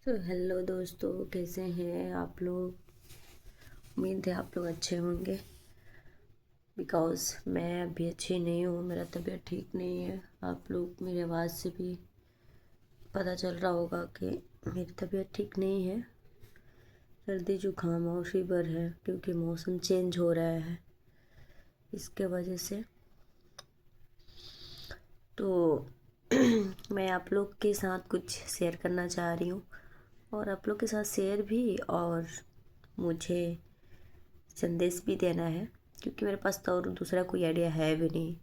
तो हेलो दोस्तों, कैसे हैं आप लोग। उम्मीद है आप लोग अच्छे होंगे। बिकॉज़ मैं अभी अच्छी नहीं हूँ, मेरा तबीयत ठीक नहीं है। आप लोग मेरी आवाज़ से भी पता चल रहा होगा कि मेरी तबीयत ठीक नहीं है। सर्दी जुकाम और फीवर है क्योंकि मौसम चेंज हो रहा है, इसके वजह से। तो मैं आप लोग के साथ कुछ शेयर करना चाह रही हूँ, और आप लोग के साथ शेयर भी, और मुझे संदेश भी देना है, क्योंकि मेरे पास तो और दूसरा कोई आइडिया है भी नहीं।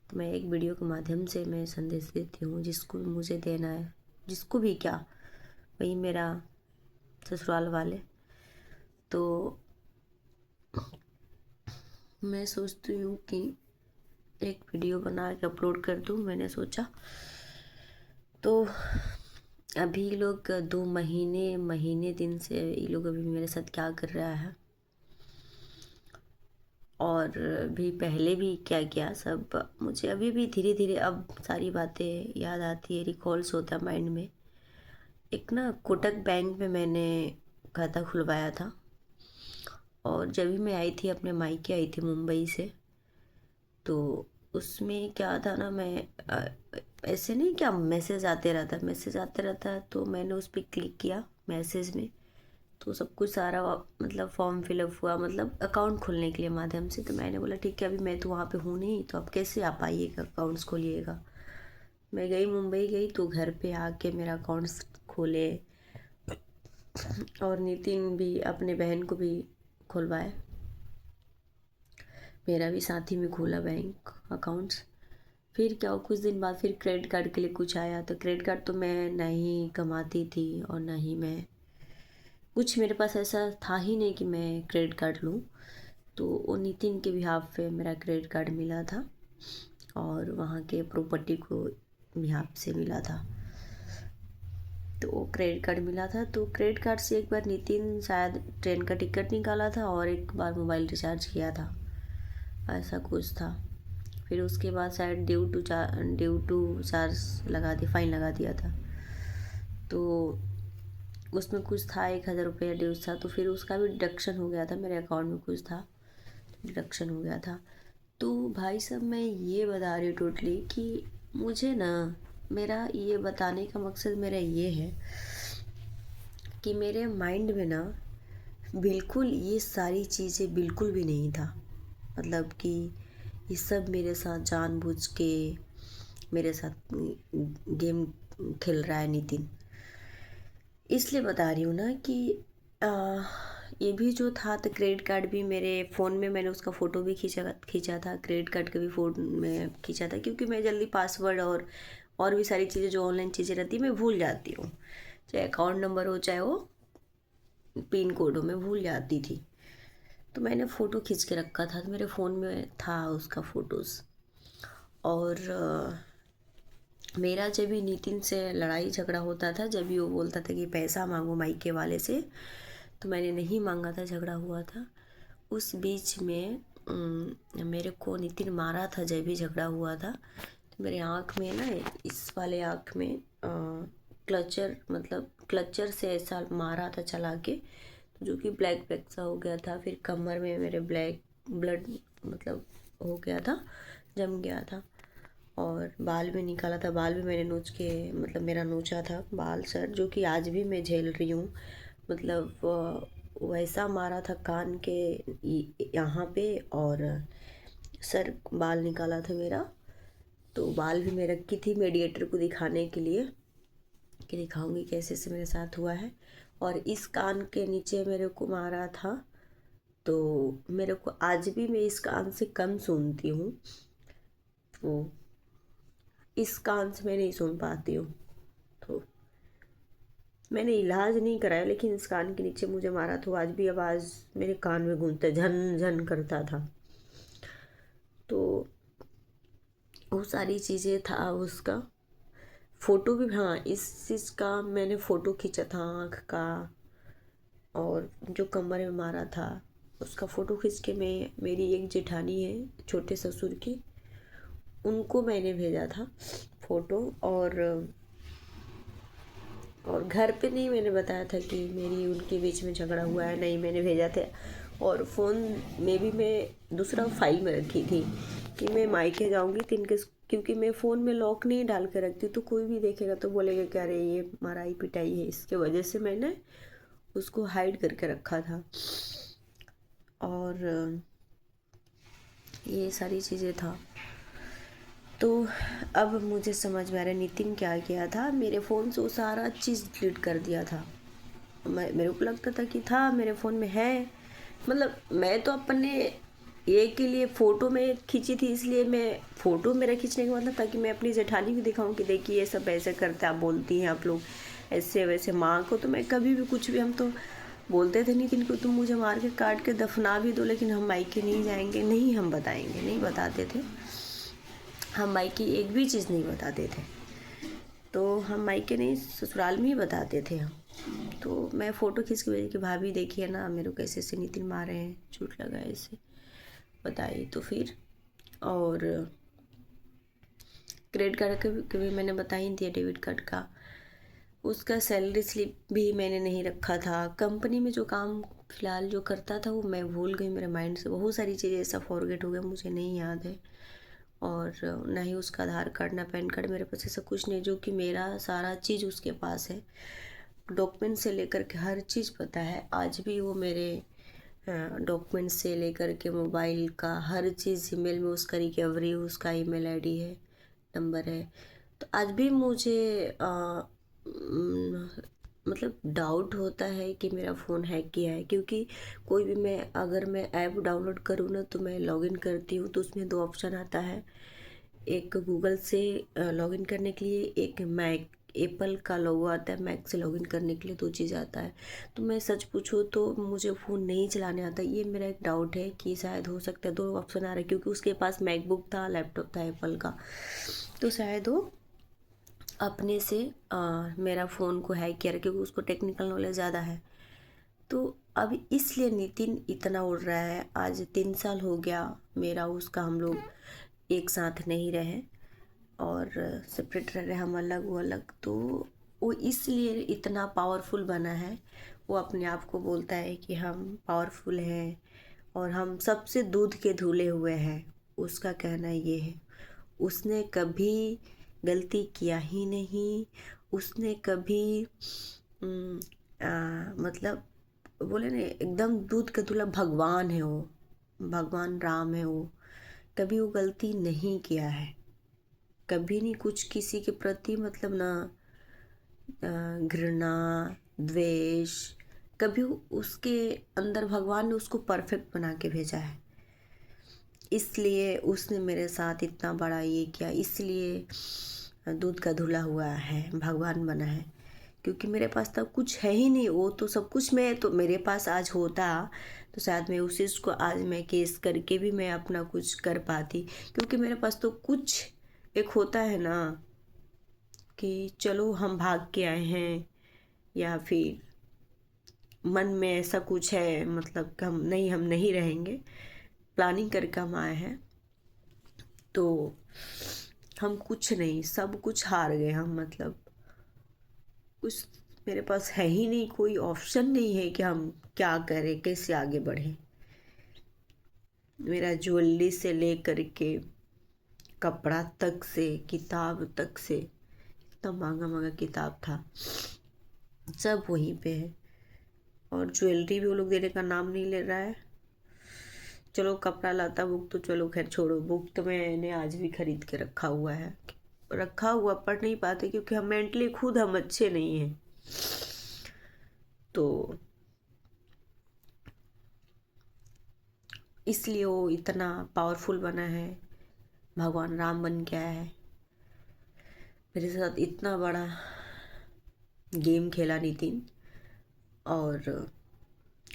तो मैं एक वीडियो के माध्यम से मैं संदेश देती हूँ, जिसको भी मुझे देना है, जिसको भी क्या, वही मेरा ससुराल वाले। तो मैं सोचती हूँ कि एक वीडियो बना के अपलोड कर दूँ, मैंने सोचा। तो अभी लोग 2 महीने महीने दिन से ये लोग अभी मेरे साथ क्या कर रहा है, और भी पहले भी क्या किया सब, मुझे अभी भी धीरे धीरे अब सारी बातें याद आती है, रिकॉल्स होता है माइंड में। एक ना कोटक बैंक में मैंने खाता खुलवाया था, और जब भी मैं आई थी, अपने मायके आई थी मुंबई से, तो उसमें क्या था ना, मैं ऐसे नहीं, क्या मैसेज आते रहता है, तो मैंने उस पर क्लिक किया मैसेज में। तो सब कुछ सारा मतलब फॉर्म फिलअप हुआ, मतलब अकाउंट खोलने के लिए माध्यम से। तो मैंने बोला ठीक है, अभी मैं तो वहाँ पे हूँ नहीं, तो अब कैसे आप आइएगा, अकाउंट्स खोलिएगा। मैं गई, मुंबई गई, तो घर पे आके मेरा अकाउंट्स खोले, और नितिन भी अपने बहन को भी खुलवाए। मेरा भी साथ ही में खोला बैंक अकाउंट्स। फिर क्या हुआ, कुछ दिन बाद फिर क्रेडिट कार्ड के लिए कुछ आया। तो क्रेडिट कार्ड तो मैं नहीं कमाती थी, और ना ही मैं कुछ, मेरे पास ऐसा था ही नहीं कि मैं क्रेडिट कार्ड लूँ। तो वो नितिन के बिहाफ पे मेरा क्रेडिट कार्ड मिला था, और वहाँ के प्रॉपर्टी को बिहाफ से मिला था। तो वो क्रेडिट कार्ड मिला था, तो क्रेडिट कार्ड से एक बार नितिन शायद ट्रेन का टिकट निकाला था, और एक बार मोबाइल रिचार्ज किया था, ऐसा कुछ था। फिर उसके बाद शायद ड्यू टू चार्ज लगा दी, फाइन लगा दिया था। तो उसमें कुछ था, 1,000 रुपया ड्यूज था, तो फिर उसका भी डिडक्शन हो गया था, मेरे अकाउंट में कुछ था, डिडक्शन हो गया था। तो भाई साहब, मैं ये बता रही हूँ टोटली कि मुझे ना, मेरा ये बताने का मकसद मेरा ये है कि मेरे माइंड में ना बिल्कुल ये सारी चीज़ें बिल्कुल भी नहीं था। मतलब कि ये सब मेरे साथ जानबूझ के मेरे साथ गेम खेल रहा है नितिन। इसलिए बता रही हूँ ना कि आ, ये भी जो था, तो क्रेडिट कार्ड भी मेरे फ़ोन में, मैंने उसका फ़ोटो भी खींचा था, क्रेडिट कार्ड का भी फ़ोन में खींचा था, क्योंकि मैं जल्दी पासवर्ड और भी सारी चीज़ें जो ऑनलाइन चीज़ें रहती है मैं भूल जाती हूँ। चाहे अकाउंट नंबर हो, चाहे वो पिन कोड हो, मैं भूल जाती थी। तो मैंने फ़ोटो खींच के रखा था, तो मेरे फ़ोन में था उसका फ़ोटोज़। और मेरा जब भी नितिन से लड़ाई झगड़ा होता था, जब भी वो बोलता था कि पैसा मांगो मायके वाले से, तो मैंने नहीं मांगा था, झगड़ा हुआ था। उस बीच में मेरे को नितिन मारा था, जब भी झगड़ा हुआ था। तो मेरे आँख में ना, इस वाले आँख में क्लचर, मतलब क्लचर से ऐसा मारा था चला के, जो कि ब्लैक ब्लैक सा हो गया था। फिर कमर में मेरे ब्लैक ब्लड, मतलब हो गया था, जम गया था। और बाल भी निकाला था, बाल भी मैंने नोच के, मतलब मेरा नोचा था बाल सर, जो कि आज भी मैं झेल रही हूँ। मतलब वैसा मारा था कान के यहाँ पे, और सर बाल निकाला था मेरा। तो बाल भी मैं रखी थी मेडिएटर को दिखाने के लिए, कि दिखाऊंगी कैसे से मेरे साथ हुआ है। और इस कान के नीचे मेरे को मारा था। तो मेरे को आज भी, मैं इस कान से कम सुनती हूँ, तो इस कान से मैं नहीं सुन पाती हूँ। तो मैंने इलाज नहीं कराया, लेकिन इस कान के नीचे मुझे मारा, तो आज भी आवाज़ मेरे कान में गूंजता, झन झन करता था। तो वो सारी चीज़ें था उसका। फ़ोटो भी, हाँ, इस चीज़ का मैंने फ़ोटो खींचा था आँख का, और जो कमर में मारा था उसका फ़ोटो खींच के मैं, मेरी एक जेठानी है छोटे ससुर की, उनको मैंने भेजा था फ़ोटो। और और घर पे नहीं मैंने बताया था कि मेरी उनके बीच में झगड़ा हुआ है, नहीं मैंने भेजा था। और फ़ोन में भी मैं दूसरा फाइल में रखी थी कि मैं मायके जाऊंगी तो इनके, क्योंकि मैं फ़ोन में लॉक नहीं डाल के रखती, तो कोई भी देखेगा तो बोलेगा कि अरे ये माराई पिटाई है, इसके वजह से मैंने उसको हाइड करके रखा था। और ये सारी चीज़ें था। तो अब मुझे समझ में आ रहा है नितिन क्या किया था, मेरे फ़ोन से वो सारा चीज़ डिलीट कर दिया था। मेरे को लगता था कि था मेरे फ़ोन में है, मतलब मैं तो अपने ये के लिए फ़ोटो में खींची थी, इसलिए मैं फ़ोटो मेरा खींचने का मतलब ताकि मैं अपनी जेठानी को दिखाऊं कि देखिए ये सब ऐसे करते आप बोलती हैं आप लोग ऐसे वैसे। माँ को तो मैं कभी भी कुछ भी, हम तो बोलते थे नितिन को तुम मुझे मार के काट के दफना भी दो लेकिन हम मायके नहीं जाएंगे, नहीं हम बताएंगे, नहीं बताते थे हम मायके एक भी चीज़ नहीं बताते थे। तो हम मायके नहीं ससुराल में ही बताते थे हम। तो मैं फ़ोटो खींच के भेजी कि भाभी देखिए ना मेरे को कैसे ऐसे नितिन मारे हैं, चोट लगा है ऐसे बताई। तो फिर और क्रेडिट कार्ड का भी मैंने बता ही दिया, डेबिट कार्ड का उसका सैलरी स्लिप भी मैंने नहीं रखा था। कंपनी में जो काम फ़िलहाल जो करता था वो मैं भूल गई, मेरे माइंड से बहुत सारी चीज़ें ऐसा फॉरगेट हो गया, मुझे नहीं याद है। और ना ही उसका आधार कार्ड ना पैन कार्ड मेरे पास, ऐसा कुछ नहीं, जो कि मेरा सारा चीज़ उसके पास है। डॉक्यूमेंट से लेकर के हर चीज़ पता है, आज भी वो मेरे डॉक्यूमेंट से लेकर के मोबाइल का हर चीज़ ईमेल में उसका रिकवरी, उसका ईमेल आईडी है, नंबर है। तो आज भी मुझे मतलब डाउट होता है कि मेरा फ़ोन हैक किया है, क्योंकि कोई भी मैं अगर मैं ऐप डाउनलोड करूँ ना तो मैं लॉगिन करती हूँ तो उसमें दो ऑप्शन आता है, एक गूगल से लॉगिन करने के लिए, एक मैक एप्पल का लोगो आता है, मैक से लॉगिन करने के लिए दो चीज़ आता है। तो मैं सच पूछूँ तो मुझे फ़ोन नहीं चलाने आता, ये मेरा एक डाउट है कि शायद हो सकता है दो ऑप्शन आ रहा है, क्योंकि उसके पास मैकबुक था, लैपटॉप था एप्पल का, तो शायद वो अपने से मेरा फ़ोन को हैक किया, क्योंकि उसको टेक्निकल नॉलेज ज़्यादा है। तो अब इसलिए नितिन इतना उड़ रहा है। आज 3 साल हो गया मेरा उसका, हम लोग एक साथ नहीं रहे और सेपरेट रह रहे, हम अलग वो अलग। तो वो इसलिए इतना पावरफुल बना है, वो अपने आप को बोलता है कि हम पावरफुल हैं और हम सबसे दूध के धुले हुए हैं, उसका कहना ये है। उसने कभी गलती किया ही नहीं, उसने कभी मतलब बोले ना एकदम दूध का दूल्हा भगवान है वो, भगवान राम है वो, कभी वो गलती नहीं किया है, कभी नहीं कुछ किसी के प्रति मतलब ना घृणा द्वेष, कभी उसके अंदर भगवान ने उसको परफेक्ट बना के भेजा है। इसलिए उसने मेरे साथ इतना बड़ा ये किया, इसलिए दूध का धुला हुआ है, भगवान बना है। क्योंकि मेरे पास तब कुछ है ही नहीं, वो तो सब कुछ मैं तो मेरे पास आज होता तो शायद मैं उस चीज़ को आज मैं केस करके भी मैं अपना कुछ कर पाती। क्योंकि मेरे पास तो कुछ एक होता है ना कि चलो हम भाग के आए हैं, या फिर मन में ऐसा कुछ है मतलब कि हम नहीं रहेंगे, प्लानिंग करके हम आए हैं, तो हम कुछ नहीं, सब कुछ हार गए हम, मतलब कुछ मेरे पास है ही नहीं, कोई ऑप्शन नहीं है कि हम क्या करें, कैसे आगे बढ़ें। मेरा ज्वेलरी से लेकर के कपड़ा तक से, किताब तक से, इतना महंगा महंगा किताब था, सब वहीं पे है। और ज्वेलरी भी वो लोग देने का नाम नहीं ले रहा है। चलो कपड़ा लाता, बुक तो चलो खैर छोड़ो, बुक तो मैंने आज भी खरीद के रखा हुआ है, रखा हुआ पढ़ नहीं पाते क्योंकि हम मेंटली खुद हम अच्छे नहीं हैं। तो इसलिए वो इतना पावरफुल बना है, भगवान राम बन गया है, मेरे साथ इतना बड़ा गेम खेला नितिन। और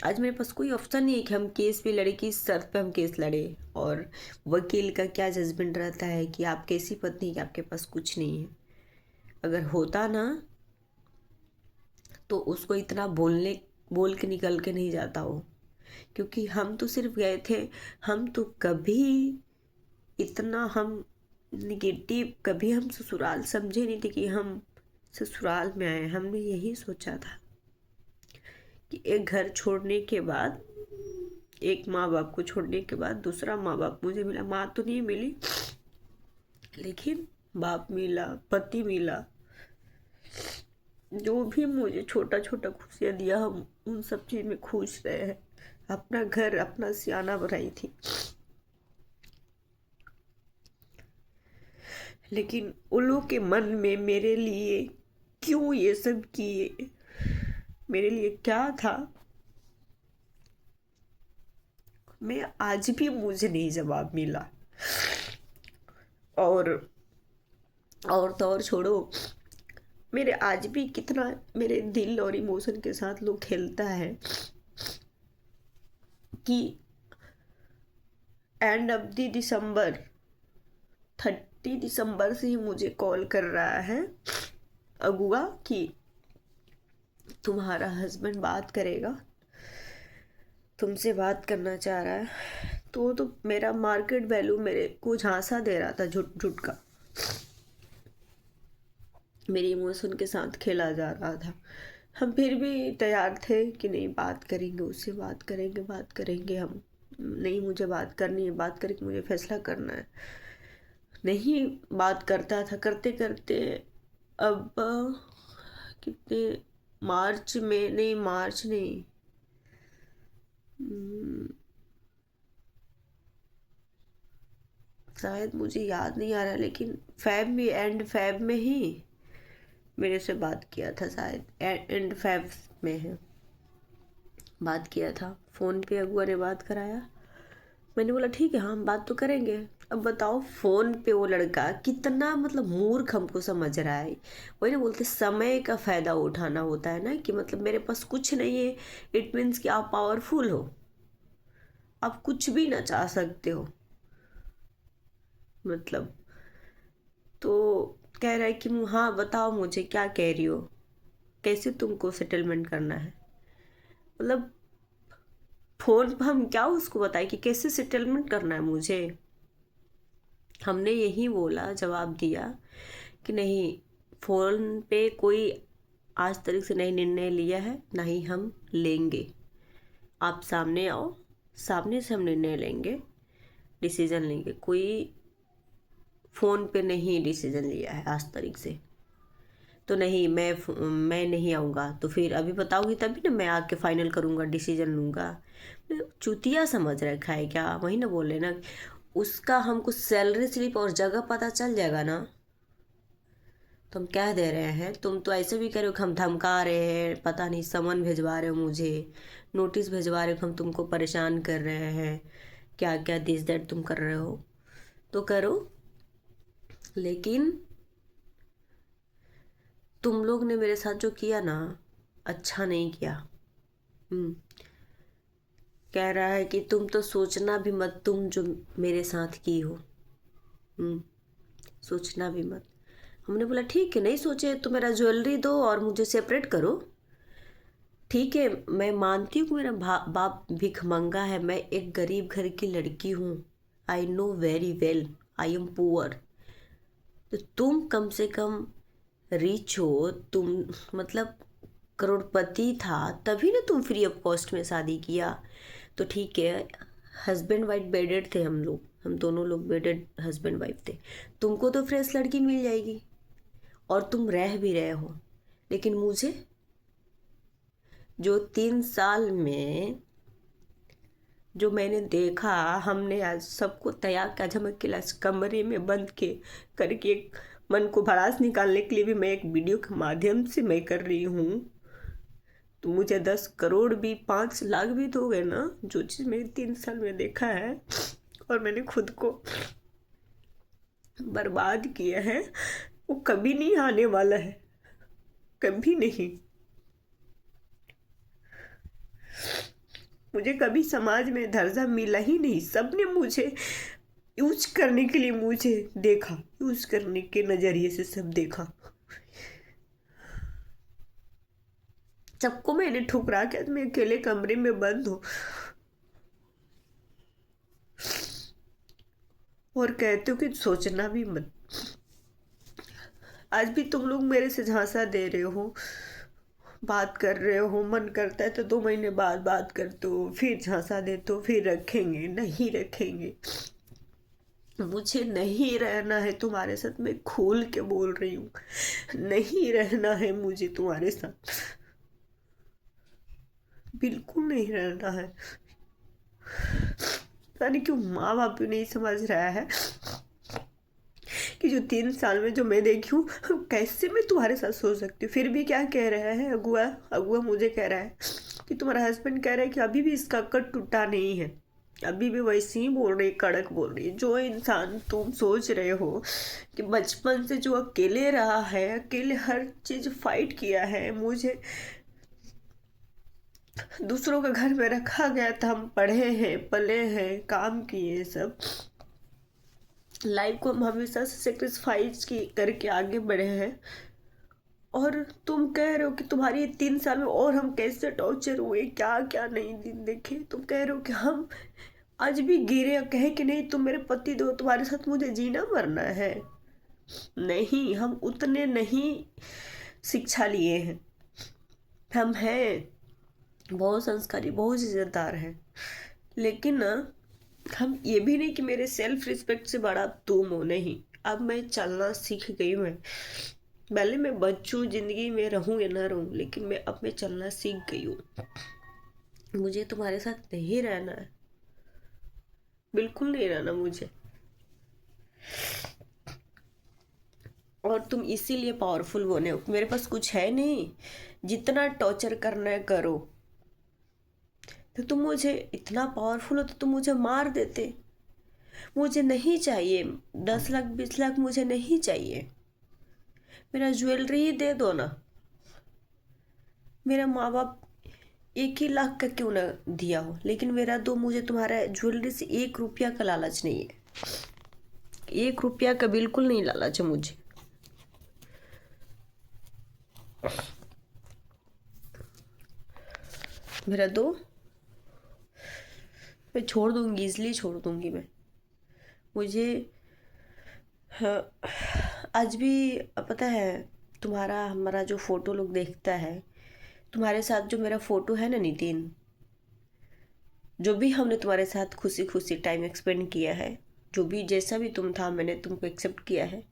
आज मेरे पास कोई ऑप्शन नहीं है कि हम केस पे लड़े, किस शर्त पे हम केस लड़े। और वकील का क्या जजमेंट रहता है कि आप कैसी पत्नी कि आपके पास कुछ नहीं है। अगर होता ना तो उसको इतना बोल के निकल के नहीं जाता हो, क्योंकि हम तो सिर्फ गए थे, हम तो कभी इतना हम निगेटिव कभी हम ससुराल समझे नहीं थे कि हम ससुराल में आए, हमने यही सोचा था कि एक घर छोड़ने के बाद, एक माँ बाप को छोड़ने के बाद दूसरा माँ बाप मुझे मिला। माँ तो नहीं मिली, लेकिन बाप मिला, पति मिला, जो भी मुझे छोटा छोटा खुशियाँ दिया, हम उन सब चीज़ में खुश रहे हैं। अपना घर, अपना सियाना बनाई थी, लेकिन उन लोग के मन में मेरे लिए क्यों ये सब किए, मेरे लिए क्या था, मैं आज भी मुझे नहीं जवाब मिला। और तो और छोड़ो, मेरे आज भी कितना मेरे दिल और इमोशन के साथ लोग खेलता है कि एंड ऑफ द दिसंबर, 30 दिसंबर से ही मुझे कॉल कर रहा है अगुआ कि तुम्हारा हस्बैंड बात करेगा, तुमसे बात करना चाह रहा है। तो मेरा मार्केट वैल्यू मेरे को झांसा दे रहा था, झूठ झूठ का, मेरे इमोशन के साथ खेला जा रहा था। हम फिर भी तैयार थे कि नहीं, बात करेंगे, उससे बात करेंगे हम, नहीं मुझे बात करनी है, बात करके मुझे फैसला करना है। नहीं बात करता था, करते करते अब कितने, मार्च में, नहीं मार्च नहीं, शायद मुझे याद नहीं आ रहा, लेकिन फैब में, एंड फैब में ही मेरे से बात किया था, शायद एंड फैब में है, बात किया था फ़ोन पे, अगुआ ने बात कराया। मैंने बोला ठीक है, हाँ हम बात तो करेंगे। अब बताओ, फ़ोन पे वो लड़का कितना मतलब मूर्ख हमको समझ रहा है। वही ना बोलते, समय का फ़ायदा उठाना होता है ना, कि मतलब मेरे पास कुछ नहीं है, इट मीन्स कि आप पावरफुल हो, आप कुछ भी ना चाह सकते हो मतलब। तो कह रहा है कि हाँ बताओ मुझे क्या कह रही हो, कैसे तुमको सेटलमेंट करना है। मतलब फ़ोन पर हम क्या उसको बताएं कि कैसे सेटलमेंट करना है मुझे। हमने यही बोला, जवाब दिया कि नहीं, फ़ोन पे कोई आज तक से नहीं निर्णय लिया है, ना ही हम लेंगे। आप सामने आओ, सामने से हम निर्णय लेंगे, डिसीज़न लेंगे। कोई फ़ोन पे नहीं डिसीज़न लिया है आज तक से। तो नहीं, मैं नहीं आऊँगा, तो फिर अभी बताओगी तभी ना मैं आके फाइनल करूँगा, डिसीजन लूँगा। चुतिया समझ रखा है क्या, वही ना बोल रहे ना, उसका हमको सैलरी स्लिप और जगह पता चल जाएगा ना, तो हम कह दे रहे हैं। तुम तो ऐसे भी कह रहे हो कि हम धमका रहे हैं, पता नहीं समन भिजवा रहे हो मुझे, नोटिस भिजवा रहे हो कि हम तुमको परेशान कर रहे हैं, क्या क्या दिस दैट तुम कर रहे हो, तो करो, लेकिन तुम लोग ने मेरे साथ जो किया ना, अच्छा नहीं किया। कह रहा है कि तुम तो सोचना भी मत, तुम जो मेरे साथ की हो, सोचना भी मत। हमने बोला ठीक है, नहीं सोचे तो मेरा ज्वेलरी दो और मुझे सेपरेट करो। ठीक है, मैं मानती हूँ कि मेरा बाप भिखमंगा है, मैं एक गरीब घर की लड़की हूँ, I know very well, I am poor. तो तुम कम से कम रिच हो, तुम मतलब करोड़पति था, तभी ना तुम फ्री ऑफ कॉस्ट में शादी किया। तो ठीक है, हस्बैंड वाइफ बेडेड थे हम लोग, हम दोनों लोग बेडेड हस्बैंड वाइफ थे। तुमको तो फ्रेश लड़की मिल जाएगी और तुम रह भी रहे हो, लेकिन मुझे जो 3 साल में जो मैंने देखा, हमने आज सबको तैयार किया, आज हम अकेला कमरे में बंद के करके एक मन को भड़ास निकालने के लिए भी मैं एक वीडियो के माध्यम से मैं कर रही हूँ। तो मुझे 10 करोड़ भी, 5 लाख भी दोगे ना, जो चीज़ मैंने 3 साल में देखा है और मैंने खुद को बर्बाद किया है, वो कभी नहीं आने वाला है, कभी नहीं। मुझे कभी समाज में दर्जा मिला ही नहीं, सबने मुझे यूज करने के लिए मुझे देखा, यूज करने के नज़रिए से सब देखा। सबको मैंने ठुकरा के मैं अकेले कमरे में बंद हूँ और कहते हो कि सोचना भी मत। आज भी तुम लोग मेरे से झांसा दे रहे हो, बात कर रहे हो, मन करता है तो 2 महीने बाद बात करते हो, फिर झांसा देते हो, फिर रखेंगे, नहीं रखेंगे। मुझे नहीं रहना है तुम्हारे साथ, मैं खोल के बोल रही हूँ, नहीं रहना है मुझे तुम्हारे साथ, बिल्कुल नहीं रहना है। पता नहीं क्यों माँ बाप भी नहीं समझ रहा है कि जो 3 साल में जो मैं देखी हूँ, कैसे मैं तुम्हारे साथ सो सकती हूँ। फिर भी क्या कह रहा है अगुआ, अगुआ मुझे कह रहा है कि तुम्हारा हस्बैंड कह रहा है कि अभी भी इसका कट टूटा नहीं है, अभी भी वैसे ही बोल रही, कड़क बोल रही। जो इंसान तुम सोच रहे हो कि बचपन से जो अकेले रहा है, अकेले हर चीज फाइट किया है, मुझे दूसरों के घर में रखा गया था, हम पढ़े हैं, पले हैं, काम किए, सब लाइफ को हम हमेशा से सेक्रीफाइस की करके आगे बढ़े हैं। और तुम कह रहे हो कि तुम्हारी ये 3 साल में और हम कैसे टॉर्चर हुए, क्या क्या नहीं दिन देखे। तुम कह रहे हो कि हम आज भी गिरे, कहे कि नहीं तुम मेरे पति दो, तुम्हारे साथ मुझे जीना मरना है। नहीं, हम उतने नहीं शिक्षा लिए हैं, हम हैं बहुत संस्कारी, बहुत इज्जतदार हैं, लेकिन ना हम ये भी नहीं कि मेरे सेल्फ रिस्पेक्ट से बड़ा तुम हो, नहीं। अब मैं चलना सीख गई हूँ। पहले मैं बच्चों जिंदगी में रहूँ या ना रहूँ, लेकिन अब मैं चलना सीख गई हूँ। मुझे तुम्हारे साथ नहीं रहना है, बिल्कुल नहीं रहना मुझे। और तुम इसीलिए पावरफुल बने हो, मेरे पास कुछ है नहीं, जितना टॉर्चर करना है करो। तो तुम मुझे इतना पावरफुल हो तो तुम मुझे मार देते। मुझे नहीं चाहिए 10 लाख 20 लाख, मुझे नहीं चाहिए। मेरा ज्वेलरी ही दे दो ना। मेरा माँ बाप 1 ही लाख का क्यों ना दिया हो, लेकिन मेरा दो। मुझे तुम्हारा ज्वेलरी से 1 रुपया का लालच नहीं है, 1 रुपया का बिल्कुल नहीं लालच है मुझे। मेरा दो, मैं छोड़ दूंगी, इसलिए छोड़ दूंगी मैं। मुझे हाँ, आज भी पता है, तुम्हारा हमारा जो फोटो लोग देखता है, तुम्हारे साथ जो मेरा फोटो है ना नितिन, जो भी हमने तुम्हारे साथ खुशी खुशी टाइम एक्सपेंड किया है, जो भी जैसा भी तुम था, मैंने तुमको एक्सेप्ट किया है।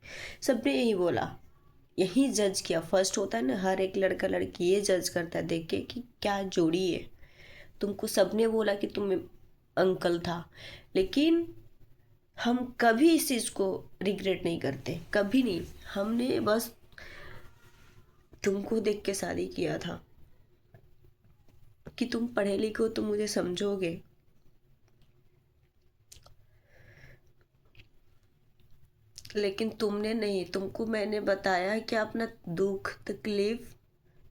सबने यही बोला, यही जज किया। फर्स्ट होता है ना, हर एक लड़का लड़की ये जज करता है देख के कि क्या जोड़ी है। तुमको सबने बोला कि तुम अंकल था, लेकिन हम कभी इस चीज़ को रिग्रेट नहीं करते, कभी नहीं। हमने बस तुमको देख के शादी किया था कि तुम पढ़े लिखे हो, तुम मुझे समझोगे। लेकिन तुमने नहीं, तुमको मैंने बताया कि अपना दुख तकलीफ,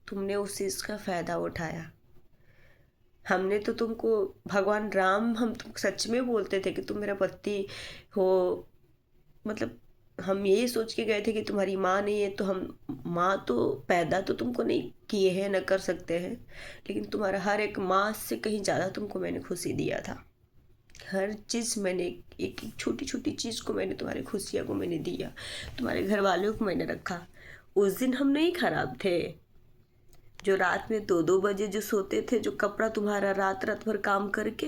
तुमने उस चीज़ का फ़ायदा उठाया। हमने तो तुमको भगवान राम, हम तुम सच में बोलते थे कि तुम मेरा पति हो। मतलब हम यही सोच के गए थे कि तुम्हारी माँ नहीं है तो हम, माँ तो पैदा तो तुमको नहीं किए हैं, न कर सकते हैं, लेकिन तुम्हारा हर एक माँ से कहीं ज़्यादा तुमको मैंने खुशी दिया था। हर चीज़ मैंने, एक एक छोटी छोटी चीज़ को मैंने, तुम्हारी खुशियाँ को मैंने दिया, तुम्हारे घर वालों को मैंने रखा। उस दिन हम नहीं खराब थे, जो रात में 2-2 बजे जो सोते थे, जो कपड़ा तुम्हारा रात रात भर काम करके,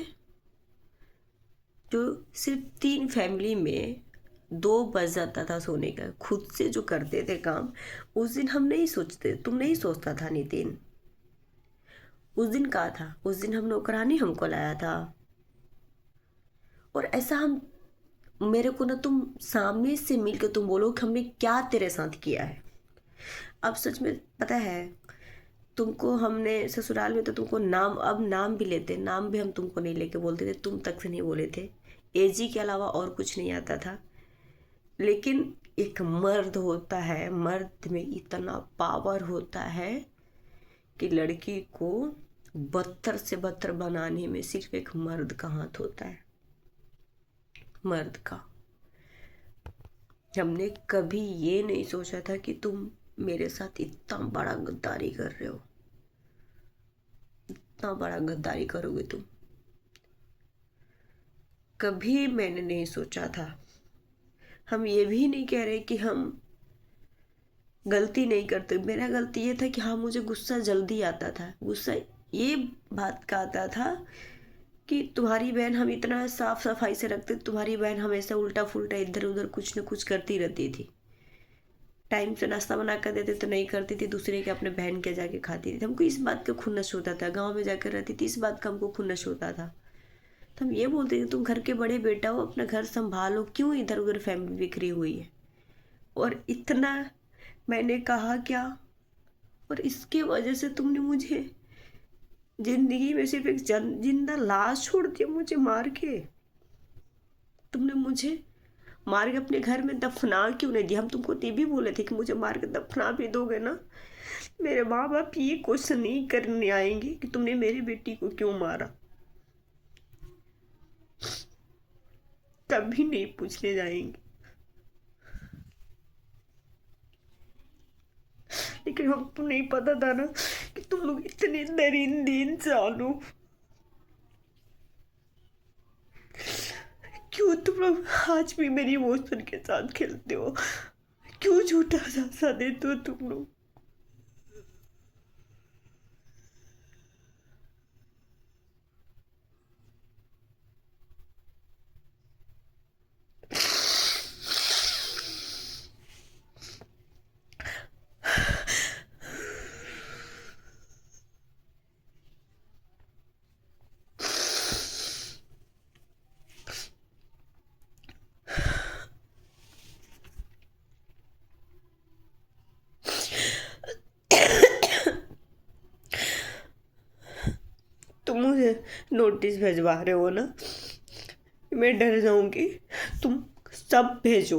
जो सिर्फ 3 फैमिली में 2 बज जाता था सोने का, खुद से जो करते थे काम, उस दिन हम नहीं सोचते, तुम नहीं सोचता था नितिन। उस दिन कहा था, उस दिन हम नौकरानी हमको लाया था। और ऐसा हम, मेरे को ना तुम सामने से मिलकर तुम बोलो कि हमने क्या तेरे साथ किया है। अब सच में पता है, तुमको हमने ससुराल में तो तुमको नाम, अब नाम भी लेते, नाम भी हम तुमको नहीं लेके बोलते थे, तुम तक से नहीं बोले थे। एजी के अलावा और कुछ नहीं आता था। लेकिन एक मर्द होता है, मर्द में इतना पावर होता है कि लड़की को बदतर से बदतर बनाने में सिर्फ एक मर्द का हाथ होता है, मर्द का। हमने कभी ये नहीं सोचा था कि तुम मेरे साथ इतना बड़ा गद्दारी कर रहे हो, इतना बड़ा गद्दारी करोगे तुम, कभी मैंने नहीं सोचा था। हम ये भी नहीं कह रहे कि हम गलती नहीं करते। मेरा गलती ये था कि हाँ, मुझे गुस्सा जल्दी आता था। गुस्सा ये बात का आता था कि तुम्हारी बहन हम इतना साफ सफाई से रखते, तुम्हारी बहन हमेशा उल्टा फुल्टा इधर उधर कुछ न कुछ करती रहती थी। टाइम से नाश्ता बना कर देते तो नहीं करती थी, दूसरे के अपने बहन के जाके खाती थी। हमको इस बात का खुन्नस होता था, गाँव में जाकर रहती थी, इस बात का हमको खुन्नस होता था। तो हम ये बोलते थे तुम घर के बड़े बेटा हो, अपना घर संभालो, क्यों इधर उधर फैमिली बिखरी हुई है। और इतना मैंने कहा क्या, और इसके वजह से तुमने मुझे जिंदगी में सिर्फ एक जिंदा लाश छोड़ दिया, मुझे मार के। तुमने मुझे मार के अपने घर में दफना क्यों नहीं दिया। हम तुमको ये भी बोले थे कि मुझे मार के दफना भी दोगे ना। मेरे माँ बाप ये क्वेश्चन नहीं करने आएंगे कि तुमने मेरी बेटी को क्यों मारा, कभी नहीं पूछने जाएंगे। लेकिन हमको नहीं पता था ना कि तुम लोग इतने दरिंदे इंसान हो। क्यों तुम लोग आज भी मेरी इमोशन के साथ खेलते हो, क्यों झूठा झांसा देते हो तुम लोग। तुम मुझे नोटिस भेजवा रहे हो ना, मैं डर जाऊंगी। तुम सब भेजो,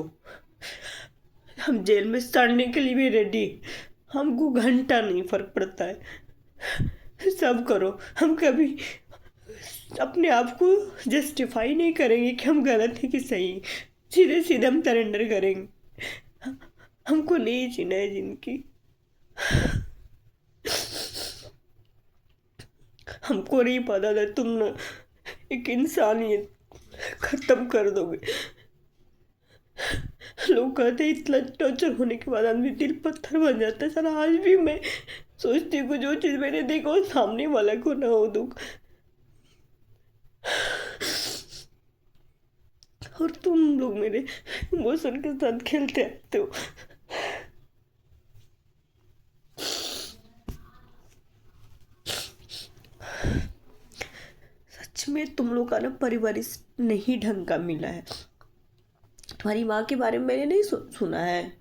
हम जेल में सड़ने के लिए भी रेडी। हमको घंटा नहीं फर्क पड़ता है, सब करो। हम कभी अपने आप को जस्टिफाई नहीं करेंगे कि हम गलत है कि सही, सीधे सीधे हम सरेंडर करेंगे। हमको नहीं जीना है जिंदगी। हमको नहीं पता था तुम ना एक इंसानियत खत्म कर दोगे। लोग कहते हैं इतना टॉर्चर होने के बाद आदमी दिल पत्थर बन जाता है। सारा आज भी मैं सोचती हूँ जो चीज मैंने देखा वो सामने वाला को ना हो दुख। और तुम लोग मेरे इमोशन के साथ खेलते रहते हो। सच में तुम लोग का ना परिवारिश नहीं ढंग का मिला है। तुम्हारी माँ के बारे में मैंने नहीं सुना है,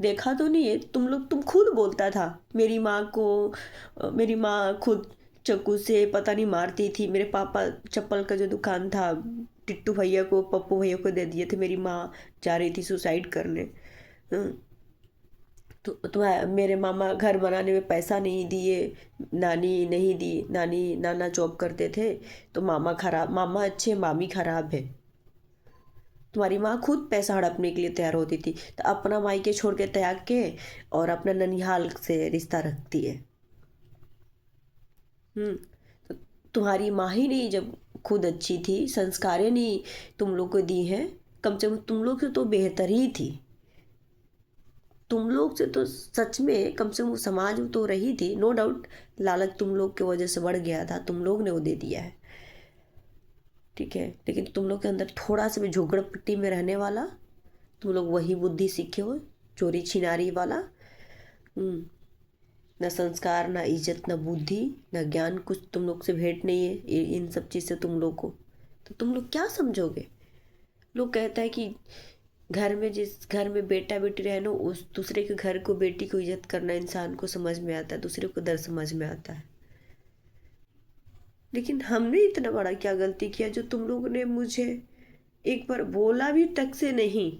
देखा तो नहीं है। तुम खुद बोलता था मेरी माँ को, मेरी माँ खुद चाकू से पता नहीं मारती थी। मेरे पापा चप्पल का जो दुकान था टिट्टू भैया को, पप्पू भैया को दे दिए थे। मेरी माँ जा रही थी सुसाइड करने। तो तुम्हारे मेरे मामा घर बनाने में पैसा नहीं दिए, नानी नहीं दी, नानी नाना जॉब करते थे। तो मामा खराब, मामा अच्छे मामी खराब है। तुम्हारी माँ खुद पैसा हड़पने के लिए तैयार होती थी, तो अपना मायके छोड़ के त्याग के और अपना ननिहाल से रिश्ता रखती है। तो तुम्हारी माँ ही नहीं जब खुद अच्छी थी, संस्कारें नहीं तुम लोग को दी हैं, कम से कम तुम लोग से तो बेहतर ही थी। तुम लोग से तो सच में कम से कम समाज में तो रही थी। नो डाउट लालच तुम लोग की वजह से बढ़ गया था, तुम लोग ने वो दे दिया है, ठीक है। लेकिन तुम लोग के अंदर थोड़ा सा भी झोगड़पट्टी में रहने वाला, तुम लोग वही बुद्धि सीखे हो, चोरी छिनारी वाला। न संस्कार, न इज्जत, न बुद्धि, न ज्ञान, कुछ तुम लोग से भेंट नहीं है इन सब चीज़ से तुम लोग को। तो तुम लोग क्या समझोगे। लोग कहता है कि घर में, जिस घर में बेटा बेटी रहे ना, उस दूसरे के घर को, बेटी को इज्जत करना इंसान को समझ में आता है, दूसरे को दर्द समझ में आता है। लेकिन हमने इतना बड़ा क्या गलती किया जो तुम लोगों ने मुझे एक बार बोला भी तक से नहीं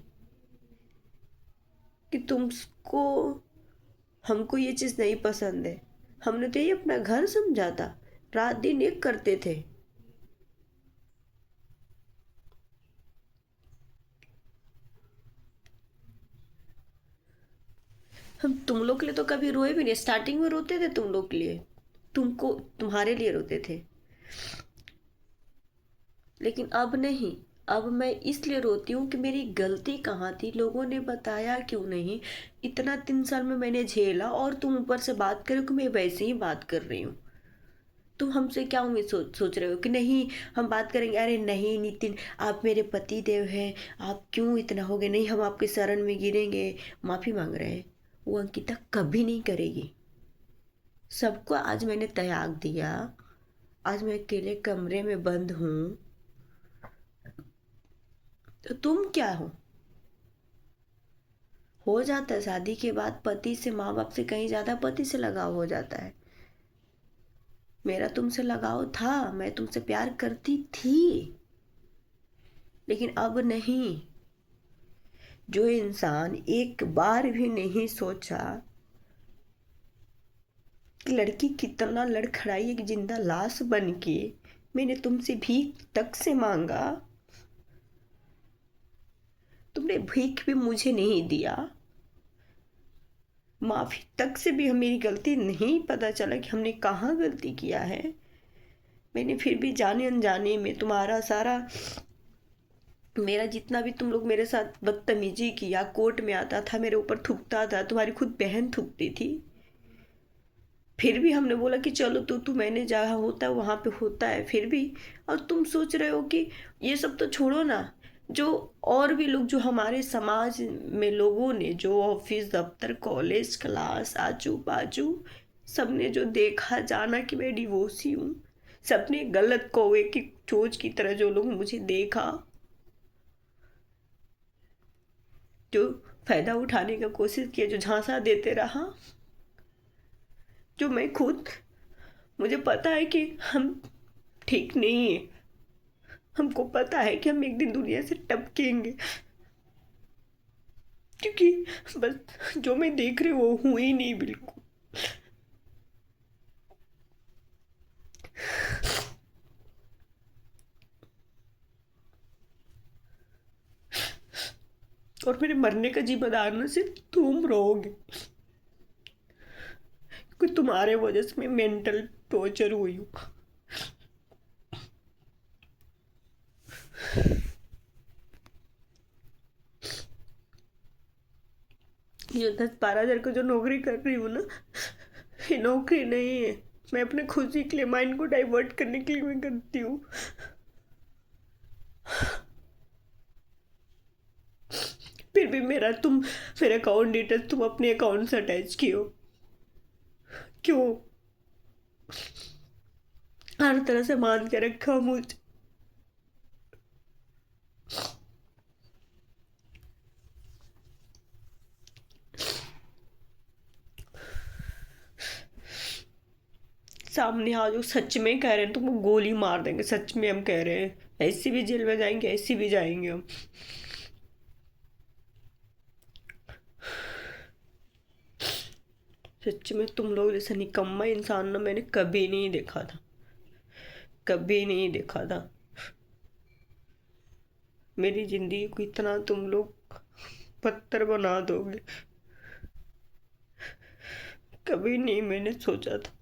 कि तुमको, हमको ये चीज़ नहीं पसंद है। हमने तो ये अपना घर समझा था, रात दिन एक करते थे। हम तुम लोग के लिए तो कभी रोए भी नहीं। स्टार्टिंग में रोते थे तुम लोग के लिए, तुम्हारे लिए रोते थे, लेकिन अब नहीं। अब मैं इसलिए रोती हूँ कि मेरी गलती कहाँ थी, लोगों ने बताया क्यों नहीं। इतना 3 साल में मैंने झेला और तुम ऊपर से बात करो कि मैं वैसे ही बात कर रही हूँ। तुम हमसे क्या उम्मीद सोच रहे हो कि नहीं हम बात करेंगे? अरे नहीं नितिन, आप मेरे पति देव हैं, आप क्यों इतना हो गए? नहीं हम आपके शरण में गिरेंगे, माफ़ी मांग रहे हैं। वो अंकिता कभी नहीं करेगी। सबको आज मैंने त्याग दिया, आज मैं अकेले कमरे में बंद हूँ, तो तुम क्या हो जाता है शादी के बाद पति से, माँ बाप से कहीं ज़्यादा पति से लगाव हो जाता है। मेरा तुमसे लगाव था, मैं तुमसे प्यार करती थी, लेकिन अब नहीं। जो इंसान एक बार भी नहीं सोचा कि लड़की कितना लड़खड़ाई एक जिंदा लाश बन के मैंने तुमसे भीख तक से मांगा, तुमने भीख भी मुझे नहीं दिया, माफी तक से भी मेरी गलती नहीं पता चला कि हमने कहाँ गलती किया है। मैंने फिर भी जाने अनजाने में तुम्हारा सारा, मेरा जितना भी तुम लोग मेरे साथ बदतमीजी किया, कोर्ट में आता था मेरे ऊपर थूकता था, तुम्हारी खुद बहन थूकती थी, फिर भी हमने बोला कि चलो तू मैंने जहाँ होता है वहाँ पे होता है, फिर भी। और तुम सोच रहे हो कि ये सब तो छोड़ो ना, जो और भी लोग, जो हमारे समाज में लोगों ने, जो ऑफिस दफ्तर कॉलेज क्लास आजू बाजू सबने जो देखा जाना कि मैं डिवोर्सी हूँ, सबने गलत कौवे की चोंच की तरह जो लोग मुझे देखा, जो फायदा उठाने का कोशिश किया, जो झांसा देते रहा, जो मैं खुद, मुझे पता है कि हम ठीक नहीं है, हमको पता है कि हम एक दिन दुनिया से टपकेंगे, क्योंकि बस जो मैं देख रही हूँ वो हूँ ही नहीं बिल्कुल। और मेरे मरने का जिम्मेदार ना सिर्फ तुम रहोगे, क्योंकि तुम्हारे वजह से मैं मेंटल टॉर्चर हुई हूँ। ये 10-12 हज़ार का जो नौकरी कर रही हूँ ना, ये नौकरी नहीं है, मैं अपने खुशी के लिए, माइंड को डाइवर्ट करने के लिए मैं करती हूँ। फिर भी मेरा अकाउंट डिटेल्स तुम अपने अकाउंट से अटैच किए हो, क्यों? हर तरह से मान के रखा मुझे। सामने आ जाओ, सच में कह रहे हैं, तुमको गोली मार देंगे, सच में हम कह रहे हैं, ऐसी भी जेल में जाएंगे, ऐसी भी जाएंगे हम। सच में तुम लोग जैसा निकम्मा इंसान ना मैंने कभी नहीं देखा था, कभी नहीं देखा था। मेरी जिंदगी को इतना तुम लोग पत्थर बना दोगे, कभी नहीं मैंने सोचा था।